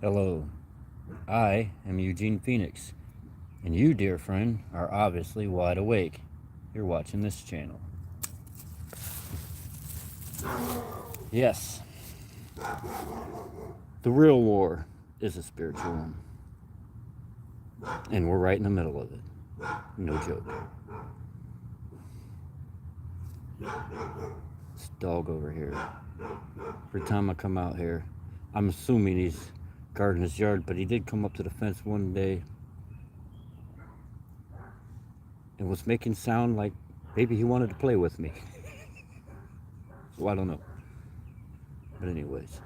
Hello, I am Eugene Phoenix, and you, dear friend, are obviously wide awake. You're watching this channel. Yes, the real war is a spiritual one, and we're right in the middle of it. No joke. This dog over here. Every time I come out here, I'm assuming he's guarding his yard, but he did come up to the fence one day and was making sound like maybe he wanted to play with me. So I don't know. But anyways,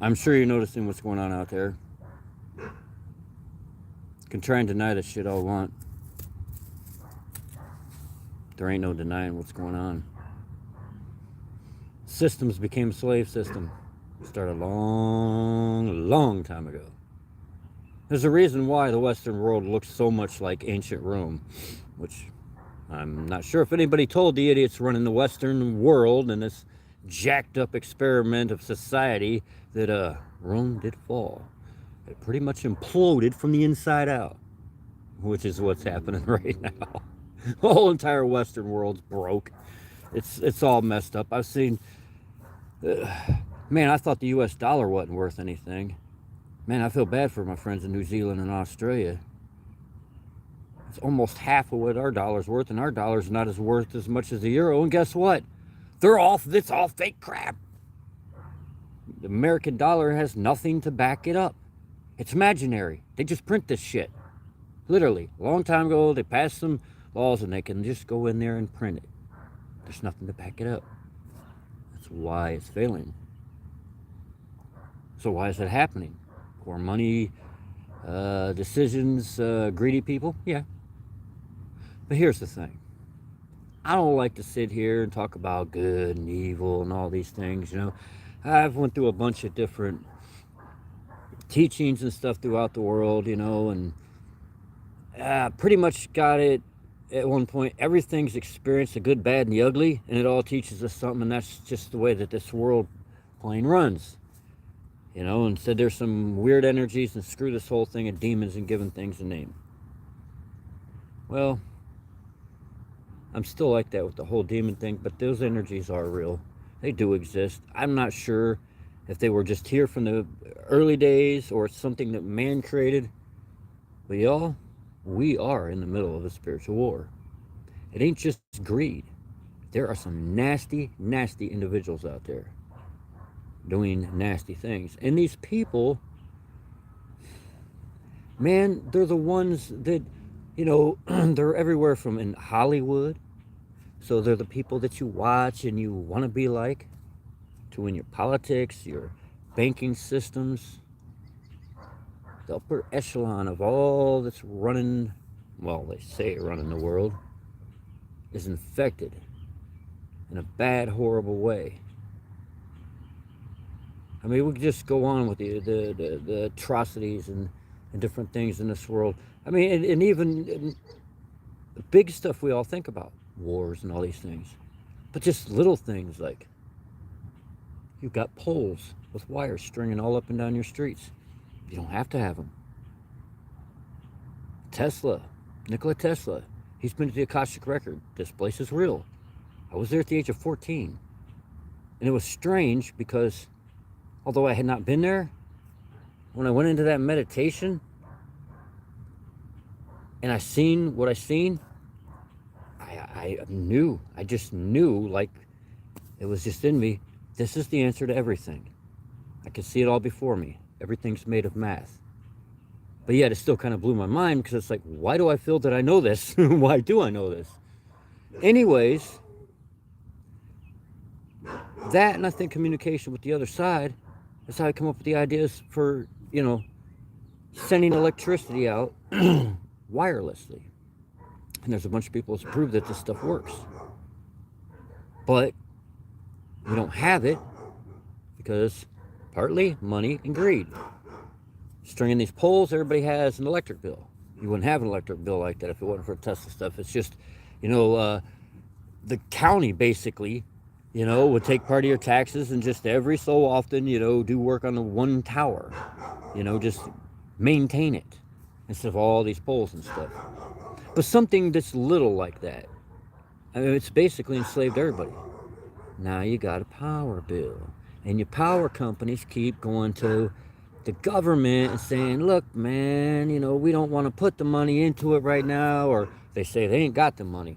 I'm sure you're noticing what's going on out there. You can try and deny this shit all you want. There ain't no denying what's going on. Systems became a slave system. Started a long time ago. There's a reason why the Western world looks so much like ancient Rome, which I'm not sure if anybody told the idiots running the Western world in this jacked up experiment of society that Rome did fall. It pretty much imploded from the inside out, which is what's happening right now. The whole entire Western world's broke. It's all messed up. I've seen, man, I thought the U.S. dollar wasn't worth anything. Man, I feel bad for my friends in New Zealand and Australia. It's almost half of what our dollar's worth, and our dollar's not as worth as much as the euro. And guess what? It's all fake crap. The American dollar has nothing to back it up. It's imaginary. They just print this shit. Literally, a long time ago, they passed some laws and they can just go in there and print it. There's nothing to back it up. That's why it's failing. So why is it happening? Poor money, decisions, greedy people? Yeah. But here's the thing. I don't like to sit here and talk about good and evil and all these things, you know. I've went through a bunch of different teachings and stuff throughout the world, you know, and pretty much got it at one point. Everything's experienced, the good, bad, and the ugly, and it all teaches us something, and that's just the way that this world plane runs. You know, and said there's some weird energies and screw this whole thing of demons and giving things a name. Well, I'm still like that with the whole demon thing, but those energies are real. They do exist. I'm not sure if they were just here from the early days or something that man created. But y'all, we are in the middle of a spiritual war. It ain't just greed. There are some nasty, nasty individuals out there doing nasty things. And these people, man, they're the ones that, you know, they're everywhere from in Hollywood. So they're the people that you watch and you want to be like, to in your politics, your banking systems. The upper echelon of all that's running, well, they say running the world, is infected in a bad, horrible way. I mean, we could just go on with the atrocities and different things in this world. I mean, and even the big stuff we all think about, wars and all these things. But just little things like you've got poles with wires stringing all up and down your streets. You don't have to have them. Nikola Tesla, he's been to the Akashic Record. This place is real. I was there at the age of 14. And it was strange because although I had not been there, when I went into that meditation and I seen what I seen, I just knew, like it was just in me, this is the answer to everything. I could see it all before me. Everything's made of math. But yet it still kind of blew my mind because it's like, why do I feel that I know this? Why do I know this? Anyways, that and I think communication with the other side, that's how I come up with the ideas for, you know, sending electricity out wirelessly. And there's a bunch of people that's proved that this stuff works. But we don't have it because partly money and greed. Stringing these poles, everybody has an electric bill. You wouldn't have an electric bill like that if it wasn't for Tesla stuff. It's just, you know, the county basically, You know, would take part of your taxes and just every so often, you know, do work on the one tower. You know, just maintain it instead of all these poles and stuff. But something that's little like that, I mean, it's basically enslaved everybody. Now you got a power bill. And your power companies keep going to the government and saying, look, man, you know, we don't want to put the money into it right now. Or they say they ain't got the money.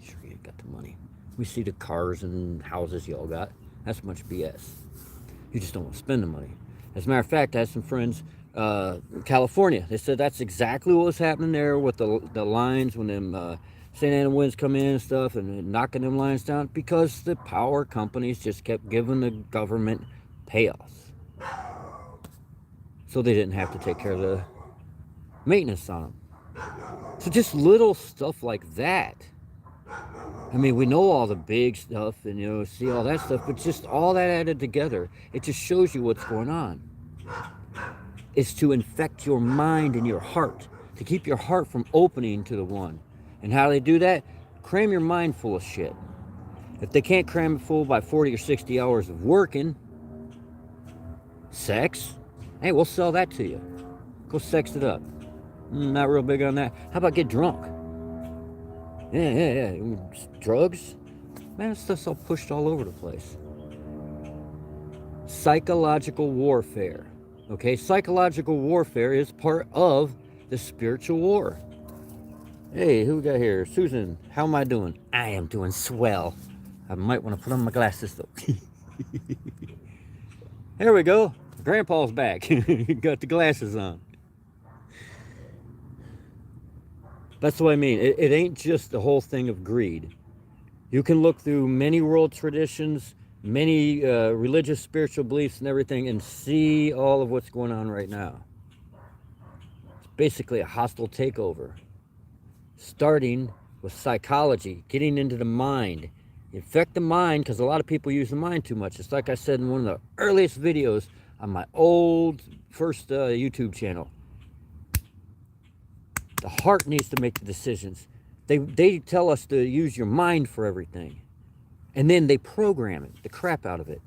Sure, you ain't got the money. We see the cars and houses y'all got. That's much BS. You just don't want to spend the money. As a matter of fact, I had some friends in California. They said that's exactly what was happening there with the lines when them St. Anna winds come in and stuff and knocking them lines down because the power companies just kept giving the government payoffs. So they didn't have to take care of the maintenance on them. So just little stuff like that. I mean, we know all the big stuff and, you know, see all that stuff, but just all that added together, it just shows you what's going on. It's to infect your mind and your heart, to keep your heart from opening to the one. And how do they do that? Cram your mind full of shit. If they can't cram it full by 40 or 60 hours of working, sex, hey, we'll sell that to you. Go sex it up. Not real big on that. How about get drunk? Yeah. Drugs? Man, that stuff's all pushed all over the place. Psychological warfare. Okay, psychological warfare is part of the spiritual war. Hey, who we got here? Susan, how am I doing? I am doing swell. I might want to put on my glasses though. There we go. Grandpa's back. Got the glasses on. That's what I mean. It ain't just the whole thing of greed. You can look through many world traditions, many religious, spiritual beliefs and everything and see all of what's going on right now. It's basically a hostile takeover. Starting with psychology, getting into the mind. Infect the mind, because a lot of people use the mind too much. It's like I said in one of the earliest videos on my old first YouTube channel. The heart needs to make the decisions. They tell us to use your mind for everything. And then they program it, the crap out of it.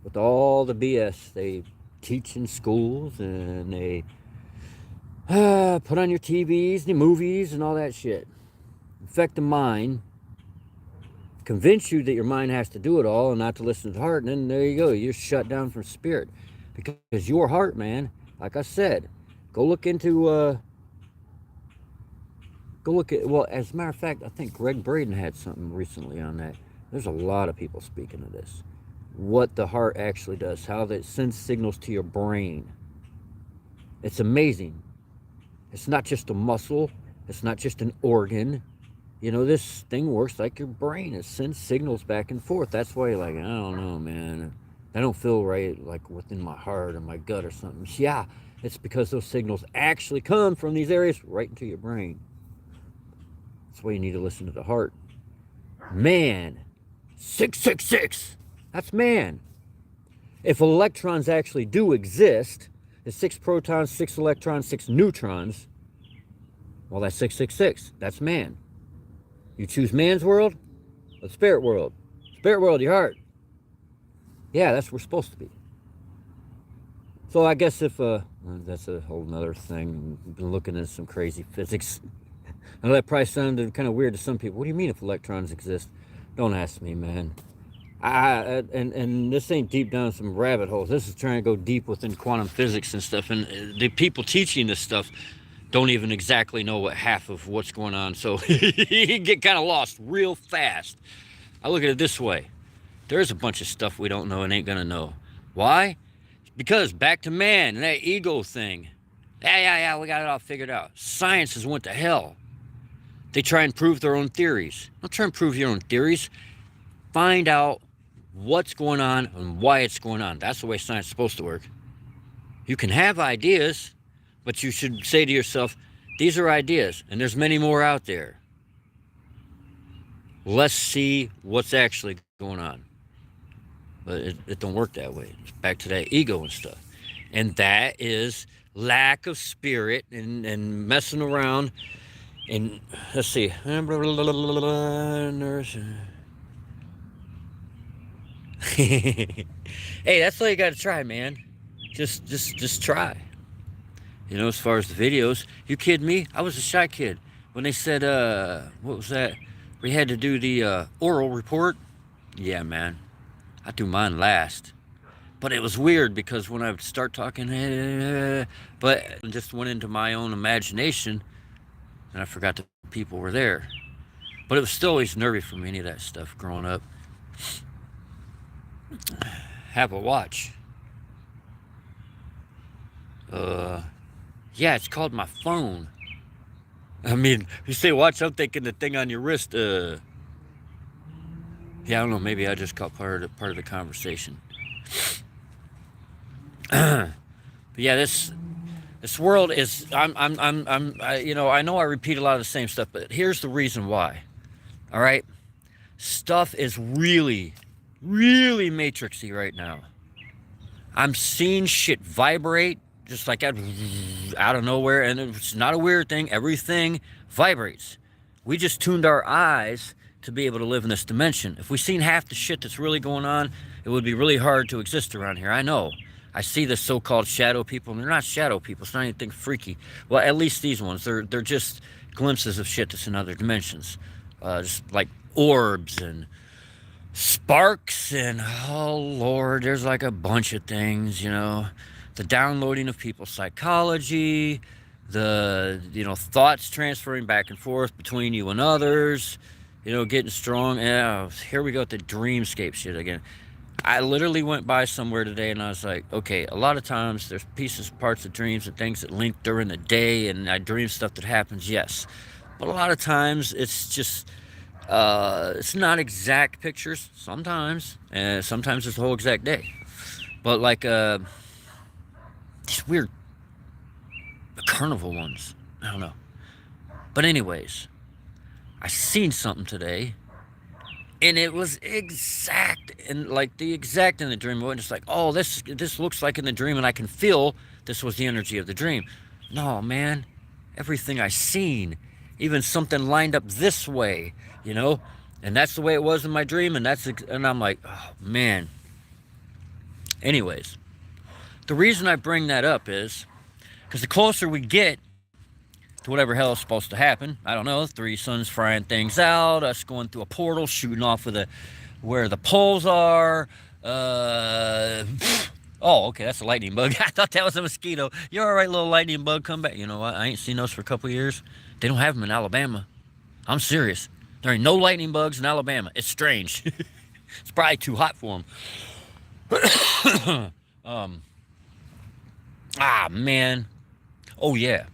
With all the BS they teach in schools and they put on your TVs and your movies and all that shit. Infect the mind. Convince you that your mind has to do it all and not to listen to the heart. And then there you go. You're shut down from spirit. Because your heart, man, like I said, go look into... Go look at, well, as a matter of fact, I think Greg Braden had something recently on that. There's a lot of people speaking of this. What the heart actually does, how it sends signals to your brain. It's amazing. It's not just a muscle. It's not just an organ. You know, this thing works like your brain. It sends signals back and forth. That's why you're like, I don't know, man. I don't feel right, like within my heart or my gut or something. Yeah, it's because those signals actually come from these areas right into your brain. That's why you need to listen to the heart. Man, 666. That's man. If electrons actually do exist, there's 6 protons, 6 electrons, 6 neutrons. Well, that's 666. That's man. You choose man's world or the spirit world. Spirit world, your heart. Yeah, that's where we're supposed to be. So I guess if, that's a whole nother thing. I've been looking at some crazy physics. I know that probably sounded kind of weird to some people. What do you mean if electrons exist? Don't ask me, man. And this ain't deep down some rabbit holes. This is trying to go deep within quantum physics and stuff. And the people teaching this stuff don't even exactly know what half of what's going on. So you get kind of lost real fast. I look at it this way. There's a bunch of stuff we don't know and ain't gonna know. Why? Because back to man and that ego thing. Yeah, we got it all figured out. Science has went to hell. They try and prove their own theories. Don't try and prove your own theories. Find out what's going on and why it's going on. That's the way science is supposed to work. You can have ideas, but you should say to yourself, these are ideas, and there's many more out there. Let's see what's actually going on. But it don't work that way. It's back to that ego and stuff. And that is lack of spirit and messing around. And let's see. Hey, that's all you got to try, man. Just try. You know, as far as the videos, you kidding me? I was a shy kid when they said, what was that? We had to do the oral report. Yeah, man, I do mine last. But it was weird because when I would start talking, but just went into my own imagination, and I forgot the people were there. But it was still always nervy for me, any of that stuff growing up. Have a watch. Uh, yeah, it's called my phone. I mean, you say watch, I'm thinking the thing on your wrist. Yeah, I don't know. Maybe I just caught part of the conversation. But yeah, this world is. You know, I know I repeat a lot of the same stuff, but here's the reason why. All right, stuff is really, really matrixy right now. I'm seeing shit vibrate just like that out of nowhere, and it's not a weird thing. Everything vibrates. We just tuned our eyes to be able to live in this dimension. If we seen half the shit that's really going on, it would be really hard to exist around here. I know. I see the so-called shadow people, and they're not shadow people. It's not anything freaky. Well, at least these ones. They're just glimpses of shit that's in other dimensions. Just like orbs and sparks and, oh Lord, there's like a bunch of things, you know. The downloading of people's psychology, the, you know, thoughts transferring back and forth between you and others, you know, getting strong. Yeah, here we go with the dreamscape shit again. I literally went by somewhere today and I was like, okay, a lot of times there's pieces, parts of dreams and things that link during the day, and I dream stuff that happens, yes. But a lot of times it's not exact pictures sometimes, and sometimes it's the whole exact day. But like these weird carnival ones, I don't know. But anyways, I seen something today, and it was exact, and like the exact in the dream. It wasn't just like, oh, this looks like in the dream, and I can feel this was the energy of the dream. No, man, everything I seen, even something lined up this way, you know, and that's the way it was in my dream, and I'm like, oh man. Anyways, the reason I bring that up is because the closer we get to whatever hell is supposed to happen, I don't know, three suns frying things out, us going through a portal, shooting off with where the poles are. Oh, okay, that's a lightning bug. I thought that was a mosquito. You're all right, little lightning bug, come back. You know what? I ain't seen those for a couple years. They don't have them in Alabama. I'm serious. There ain't no lightning bugs in Alabama. It's strange. It's probably too hot for them. Man. Oh, yeah.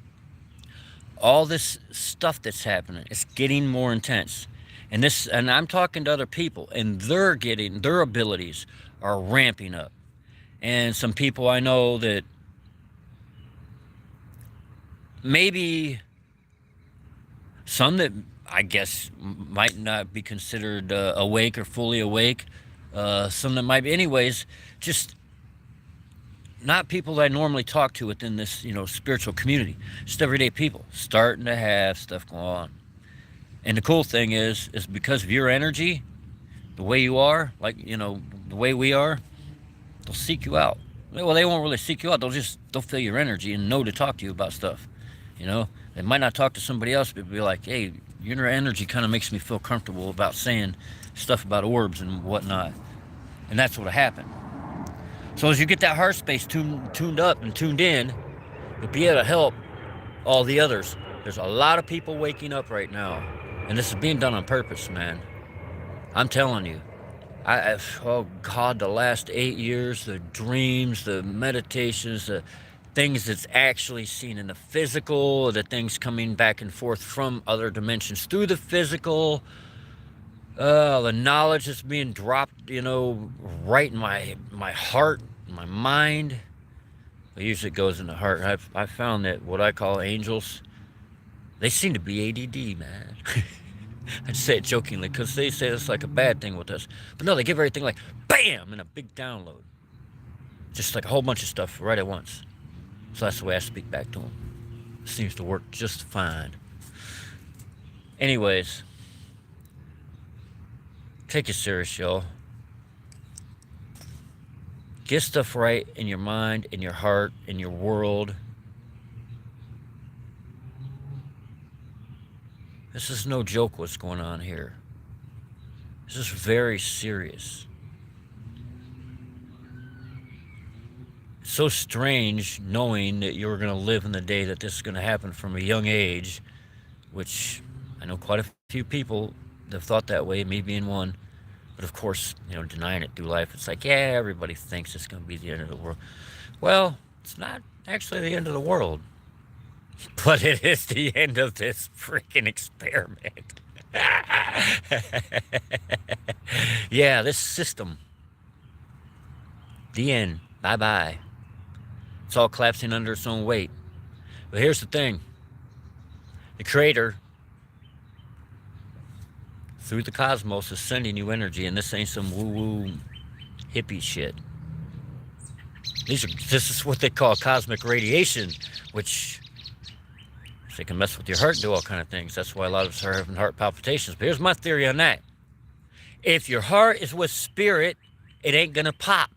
All this stuff that's happening, it's getting more intense. And I'm talking to other people, and their abilities are ramping up. And some people I know that maybe some that I guess might not be considered awake or fully awake. Some that might be, anyways, just not people that I normally talk to within this, you know, spiritual community. Just everyday people starting to have stuff going on. And the cool thing is because of your energy, the way you are, like, you know, the way we are, they'll seek you out. Well, they won't really seek you out. They'll feel your energy and know to talk to you about stuff. You know, they might not talk to somebody else, but be like, hey, your energy kind of makes me feel comfortable about saying stuff about orbs and whatnot. And that's what'll happen. So as you get that heart space tuned up and tuned in, you'll be able to help all the others. There's a lot of people waking up right now, and this is being done on purpose, man. I'm telling you. Oh God, the last 8 years, the dreams, the meditations, the things that's actually seen in the physical, the things coming back and forth from other dimensions through the physical, the knowledge that's being dropped, you know, right in my heart, my mind. It usually goes in the heart. I've found that what I call angels, they seem to be ADD, man. I just say it jokingly because they say it's like a bad thing with us. But no, they give everything like, bam, in a big download. Just like a whole bunch of stuff right at once. So that's the way I speak back to them. It seems to work just fine. Anyways, take it serious, y'all. Get stuff right in your mind, in your heart, in your world. This is no joke what's going on here. This is very serious. It's so strange knowing that you're going to live in the day that this is going to happen from a young age, which I know quite a few people that have thought that way, me being one. But of course, denying it through life, it's like, yeah, everybody thinks it's going to be the end of the world. Well, it's not actually the end of the world, but it is the end of this freaking experiment. Yeah, this system. The end. Bye-bye. It's all collapsing under its own weight. But here's the thing. The Creator, through the cosmos, is sending you energy, and this ain't some woo-woo hippie shit. This is what they call cosmic radiation, which they can mess with your heart and do all kind of things. That's why a lot of us are having heart palpitations. But here's my theory on that. If your heart is with spirit, it ain't gonna pop.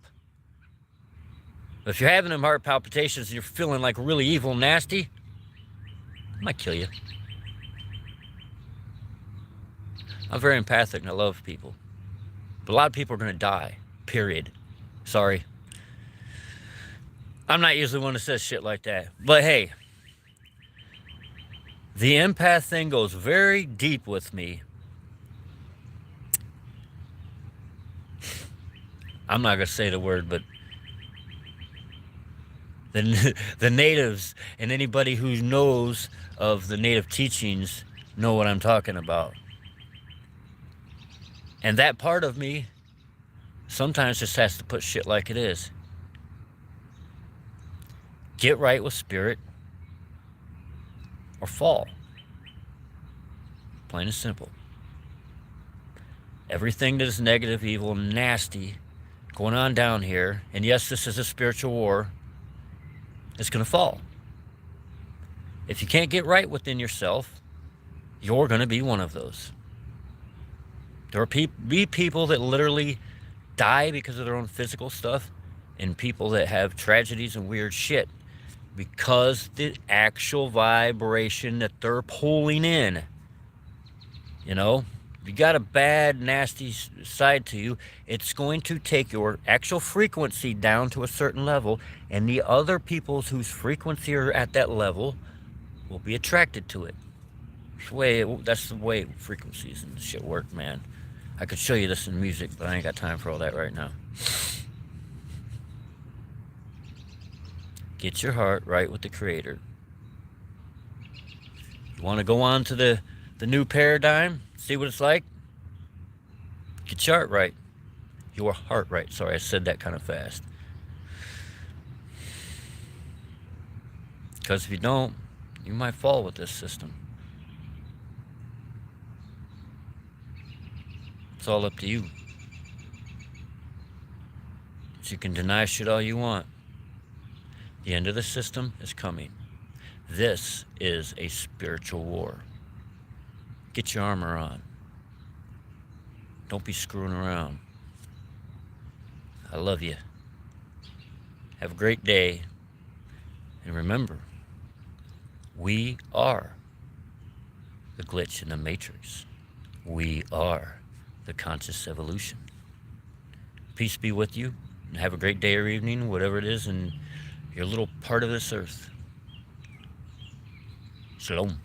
But if you're having them heart palpitations and you're feeling like really evil and nasty, it might kill you. I'm very empathic and I love people. But a lot of people are gonna die, period. Sorry. I'm not usually one that says shit like that. But hey, the empath thing goes very deep with me. I'm not going to say the word, but the natives and anybody who knows of the native teachings know what I'm talking about. And that part of me sometimes just has to put shit like it is. Get right with spirit or fall. Plain and simple. Everything that is negative, evil, nasty going on down here, and yes, this is a spiritual war, it's going to fall. If you can't get right within yourself, you're going to be one of those. There will be people that literally die because of their own physical stuff, and people that have tragedies and weird shit because the actual vibration that they're pulling in. If you got a bad, nasty side to you, it's going to take your actual frequency down to a certain level, and the other people's whose frequency are at that level will be attracted to it. That's the way frequencies and shit work, man. I could show you this in music, but I ain't got time for all that right now. Get your heart right with the Creator. You want to go on to the new paradigm? See what it's like? Get your heart right. Your heart right. Sorry, I said that kind of fast. Because if you don't, you might fall with this system. It's all up to you. So you can deny shit all you want. The end of the system is coming. This is a spiritual war. Get your armor on. Don't be screwing around. I love you. Have a great day. And remember, we are the glitch in the matrix. We are the conscious evolution. Peace be with you. And have a great day or evening, whatever it is, in your little part of this earth. Shalom.